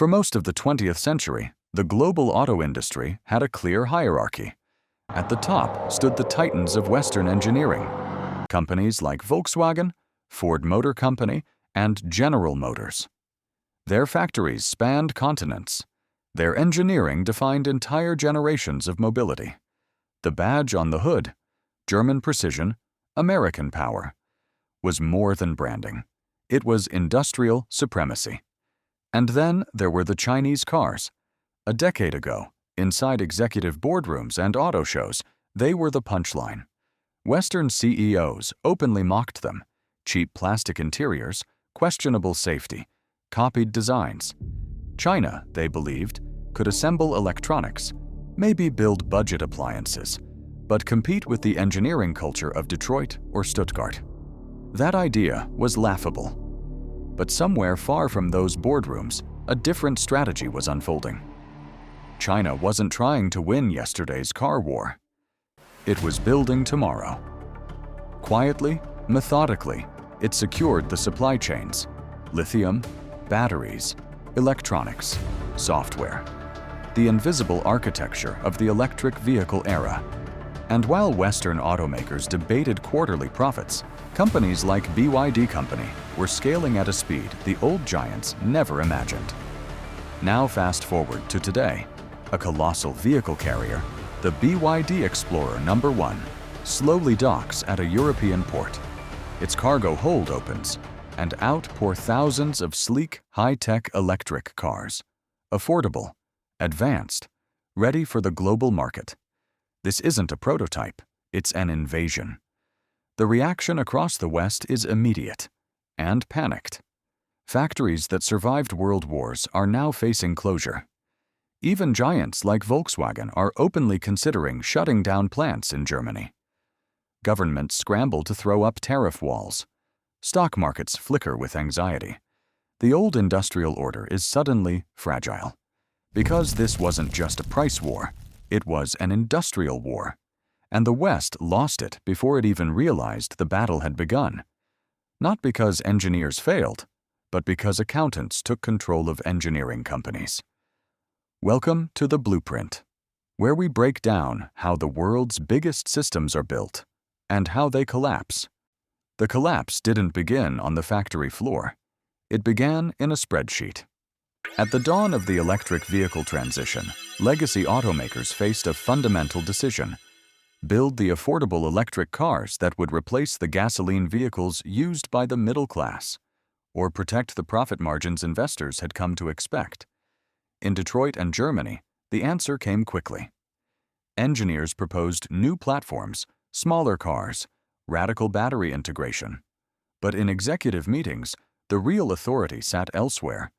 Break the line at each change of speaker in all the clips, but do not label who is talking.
For most of the 20th century, the global auto industry had a clear hierarchy. At the top stood the titans of Western engineering, companies like Volkswagen, Ford Motor Company, and General Motors. Their factories spanned continents. Their engineering defined entire generations of mobility. The badge on the hood, German precision, American power, was more than branding. It was industrial supremacy. And then there were the Chinese cars. A decade ago, inside executive boardrooms and auto shows, they were the punchline. Western CEOs openly mocked them. Cheap plastic interiors, questionable safety, copied designs. China, they believed, could assemble electronics, maybe build budget appliances, but compete with the engineering culture of Detroit or Stuttgart. That idea was laughable. But somewhere far from those boardrooms, a different strategy was unfolding. China wasn't trying to win yesterday's car war. It was building tomorrow. Quietly, methodically, it secured the supply chains: lithium, batteries, electronics, software, the invisible architecture of the electric vehicle era. And while Western automakers debated quarterly profits, companies like BYD Company were scaling at a speed the old giants never imagined. Now fast forward to today. A colossal vehicle carrier, the BYD Explorer No. 1, slowly docks at a European port. Its cargo hold opens, and out pour thousands of sleek, high-tech electric cars. Affordable, advanced, ready for the global market. This isn't a prototype, it's an invasion. The reaction across the West is immediate and panicked. Factories that survived world wars are now facing closure. Even giants like Volkswagen are openly considering shutting down plants in Germany. Governments scramble to throw up tariff walls. Stock markets flicker with anxiety. The old industrial order is suddenly fragile. Because this wasn't just a price war, it was an industrial war. And the West lost it before it even realized the battle had begun. Not because engineers failed, but because accountants took control of engineering companies. Welcome to The Blueprint, where we break down how the world's biggest systems are built and how they collapse. The collapse didn't begin on the factory floor. It began in a spreadsheet. At the dawn of the electric vehicle transition, legacy automakers faced a fundamental decision: build the affordable electric cars that would replace the gasoline vehicles used by the middle class, or protect the profit margins investors had come to expect. In Detroit and Germany, the answer came quickly. Engineers proposed new platforms, smaller cars, radical battery integration. But in executive meetings, the real authority sat elsewhere,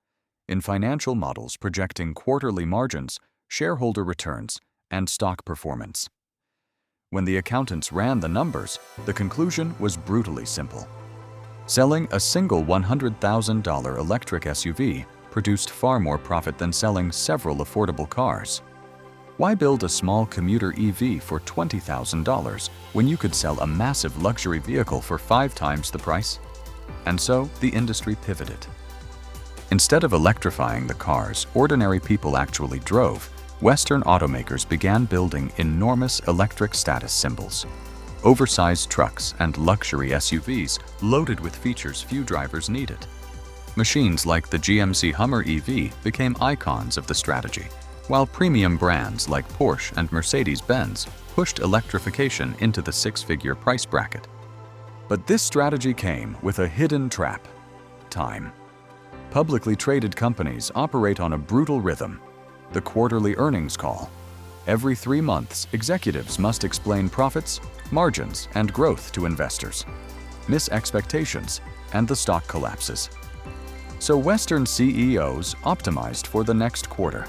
in financial models projecting quarterly margins, shareholder returns, and stock performance. When the accountants ran the numbers, the conclusion was brutally simple. Selling a single $100,000 electric SUV produced far more profit than selling several affordable cars. Why build a small commuter EV for $20,000 when you could sell a massive luxury vehicle for 5 times the price? And so the industry pivoted. Instead of electrifying the cars ordinary people actually drove, Western automakers began building enormous electric status symbols. Oversized trucks and luxury SUVs loaded with features few drivers needed. Machines like the GMC Hummer EV became icons of the strategy, while premium brands like Porsche and Mercedes-Benz pushed electrification into the 6-figure price bracket. But this strategy came with a hidden trap: time. Publicly traded companies operate on a brutal rhythm: the quarterly earnings call. Every 3 months, executives must explain profits, margins, and growth to investors. Miss expectations, and the stock collapses. So Western CEOs optimized for the next quarter,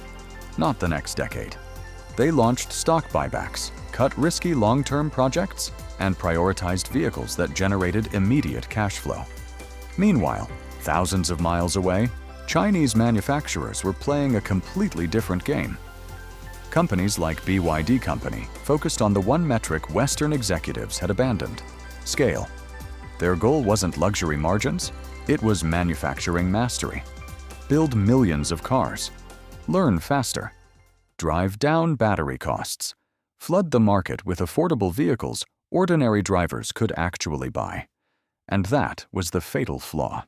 not the next decade. They launched stock buybacks, cut risky long-term projects, and prioritized vehicles that generated immediate cash flow. Meanwhile, thousands of miles away, Chinese manufacturers were playing a completely different game. Companies like BYD Company focused on the one metric Western executives had abandoned: scale. Their goal wasn't luxury margins, it was manufacturing mastery. build millions of cars, learn faster, drive down battery costs, flood the market with affordable vehicles ordinary drivers could actually buy. And that was the fatal flaw.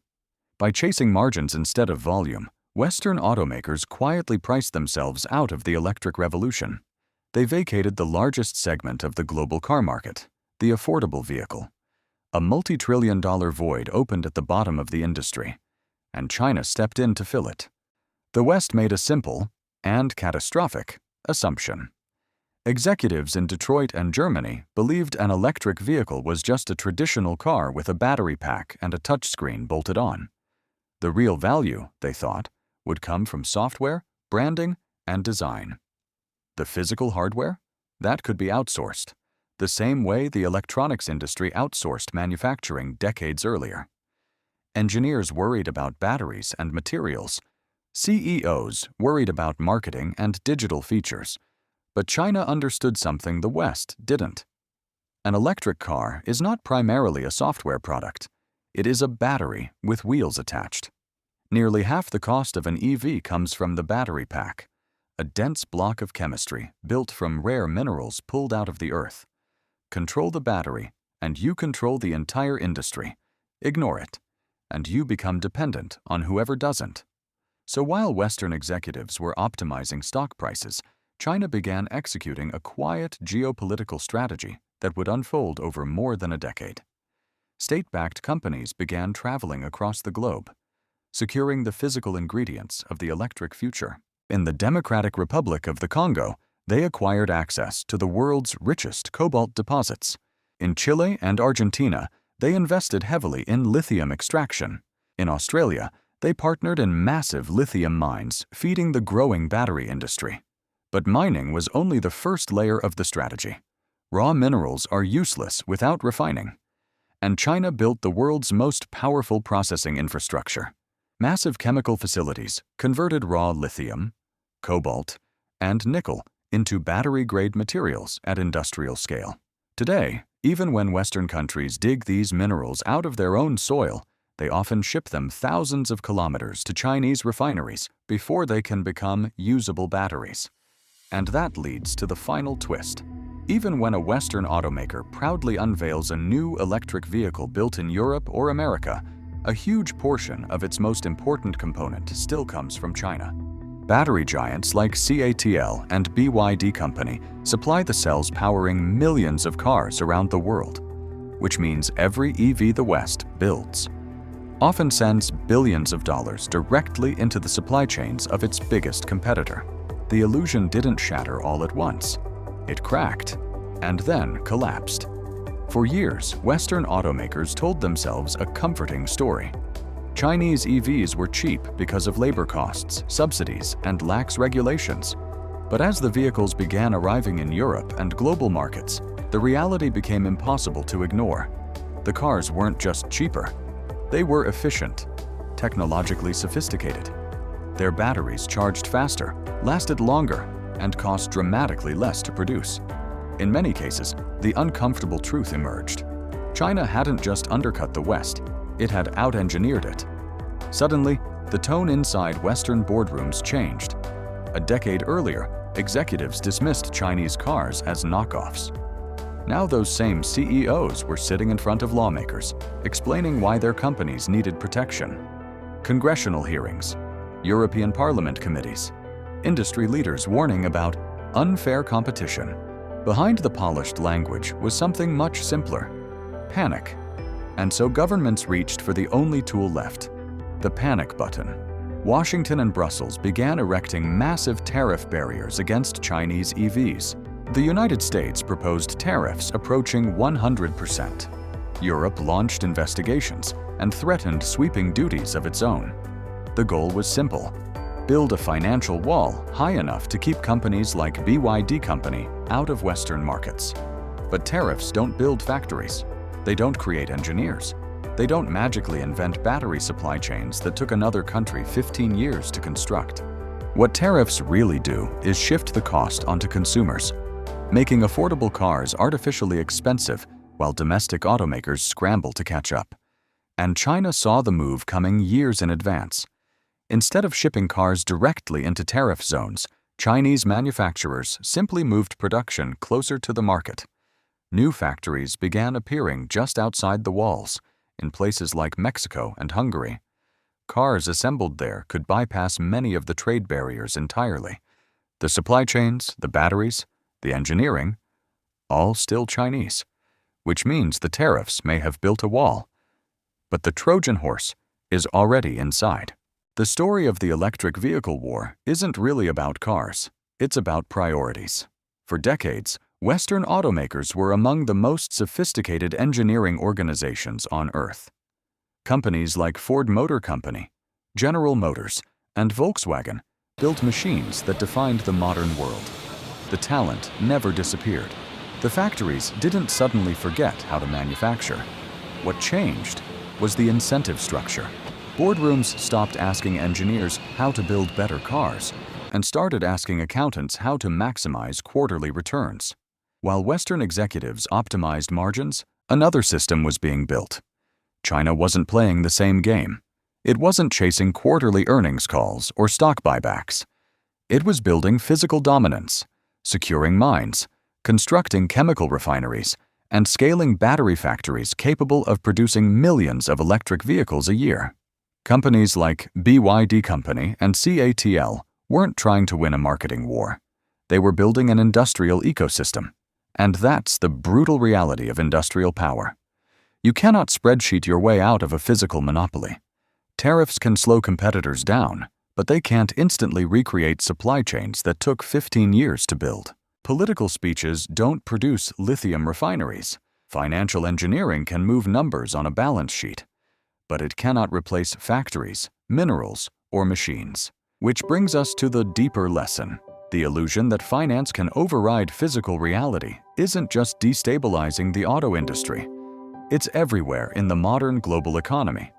By chasing margins instead of volume, Western automakers quietly priced themselves out of the electric revolution. They vacated the largest segment of the global car market, the affordable vehicle. A multi-trillion-dollar void opened at the bottom of the industry, and China stepped in to fill it. The West made a simple, and catastrophic, assumption. Executives in Detroit and Germany believed an electric vehicle was just a traditional car with a battery pack and a touchscreen bolted on. The real value, they thought, would come from software, branding, and design. The physical hardware? That could be outsourced, the same way the electronics industry outsourced manufacturing decades earlier. Engineers worried about batteries and materials. CEOs worried about marketing and digital features. But China understood something the West didn't. An electric car is not primarily a software product. It is a battery with wheels attached. Nearly half the cost of an EV comes from the battery pack, a dense block of chemistry built from rare minerals pulled out of the earth. Control the battery, and you control the entire industry. Ignore it, and you become dependent on whoever doesn't. So while Western executives were optimizing stock prices, China began executing a quiet geopolitical strategy that would unfold over more than a decade. State-backed companies began traveling across the globe, securing the physical ingredients of the electric future. In the Democratic Republic of the Congo, they acquired access to the world's richest cobalt deposits. In Chile and Argentina, they invested heavily in lithium extraction. In Australia, they partnered in massive lithium mines feeding the growing battery industry. But mining was only the first layer of the strategy. Raw minerals are useless without refining. And China built the world's most powerful processing infrastructure. Massive chemical facilities converted raw lithium, cobalt, and nickel into battery-grade materials at industrial scale. Today, even when Western countries dig these minerals out of their own soil, they often ship them thousands of kilometers to Chinese refineries before they can become usable batteries. And that leads to the final twist. Even when a Western automaker proudly unveils a new electric vehicle built in Europe or America, a huge portion of its most important component still comes from China. Battery giants like CATL and BYD company supply the cells powering millions of cars around the world, which means every EV the West builds often sends billions of dollars directly into the supply chains of its biggest competitor. The illusion didn't shatter all at once. It cracked, and then collapsed. For years, Western automakers told themselves a comforting story. Chinese EVs were cheap because of labor costs, subsidies, and lax regulations. But as the vehicles began arriving in Europe and global markets, the reality became impossible to ignore. The cars weren't just cheaper. They were efficient, technologically sophisticated. Their batteries charged faster, lasted longer, and cost dramatically less to produce. In many cases, the uncomfortable truth emerged. China hadn't just undercut the West, it had out-engineered it. Suddenly, the tone inside Western boardrooms changed. A decade earlier, executives dismissed Chinese cars as knockoffs. Now those same CEOs were sitting in front of lawmakers, explaining why their companies needed protection. Congressional hearings, European Parliament committees, industry leaders warning about unfair competition. Behind the polished language was something much simpler: panic. And so governments reached for the only tool left, the panic button. Washington and Brussels began erecting massive tariff barriers against Chinese EVs. The United States proposed tariffs approaching 100%. Europe launched investigations and threatened sweeping duties of its own. The goal was simple: build a financial wall high enough to keep companies like BYD company out of Western markets. But tariffs don't build factories. They don't create engineers. They don't magically invent battery supply chains that took another country 15 years to construct. What tariffs really do is shift the cost onto consumers, making affordable cars artificially expensive while domestic automakers scramble to catch up. And China saw the move coming years in advance. Instead of shipping cars directly into tariff zones, Chinese manufacturers simply moved production closer to the market. New factories began appearing just outside the walls, in places like Mexico and Hungary. Cars assembled there could bypass many of the trade barriers entirely. The supply chains, the batteries, the engineering, all still Chinese, which means the tariffs may have built a wall. But the Trojan Horse is already inside. The story of the electric vehicle war isn't really about cars, it's about priorities. For decades, Western automakers were among the most sophisticated engineering organizations on Earth. Companies like Ford Motor Company, General Motors, and Volkswagen built machines that defined the modern world. The talent never disappeared. The factories didn't suddenly forget how to manufacture. What changed was the incentive structure. Boardrooms stopped asking engineers how to build better cars and started asking accountants how to maximize quarterly returns. While Western executives optimized margins, another system was being built. China wasn't playing the same game. It wasn't chasing quarterly earnings calls or stock buybacks. It was building physical dominance, securing mines, constructing chemical refineries, and scaling battery factories capable of producing millions of electric vehicles a year. Companies like BYD Company and CATL weren't trying to win a marketing war. They were building an industrial ecosystem. And that's the brutal reality of industrial power. You cannot spreadsheet your way out of a physical monopoly. Tariffs can slow competitors down, but they can't instantly recreate supply chains that took 15 years to build. Political speeches don't produce lithium refineries. Financial engineering can move numbers on a balance sheet, but it cannot replace factories, minerals, or machines. Which brings us to the deeper lesson. The illusion that finance can override physical reality isn't just destabilizing the auto industry. It's everywhere in the modern global economy.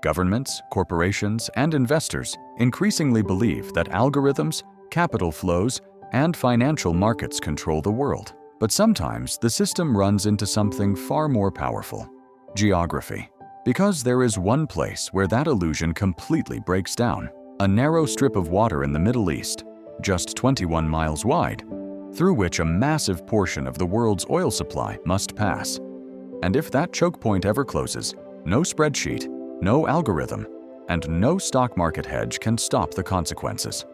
Governments, corporations, and investors increasingly believe that algorithms, capital flows, and financial markets control the world. But sometimes the system runs into something far more powerful: geography. Because there is one place where that illusion completely breaks down: a narrow strip of water in the Middle East, just 21 miles wide, through which a massive portion of the world's oil supply must pass. And if that choke point ever closes, no spreadsheet, no algorithm, and no stock market hedge can stop the consequences.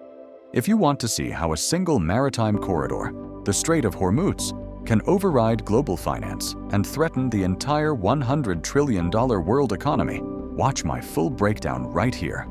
If you want to see how a single maritime corridor, the Strait of Hormuz, can override global finance and threaten the entire $100 trillion world economy, watch my full breakdown right here.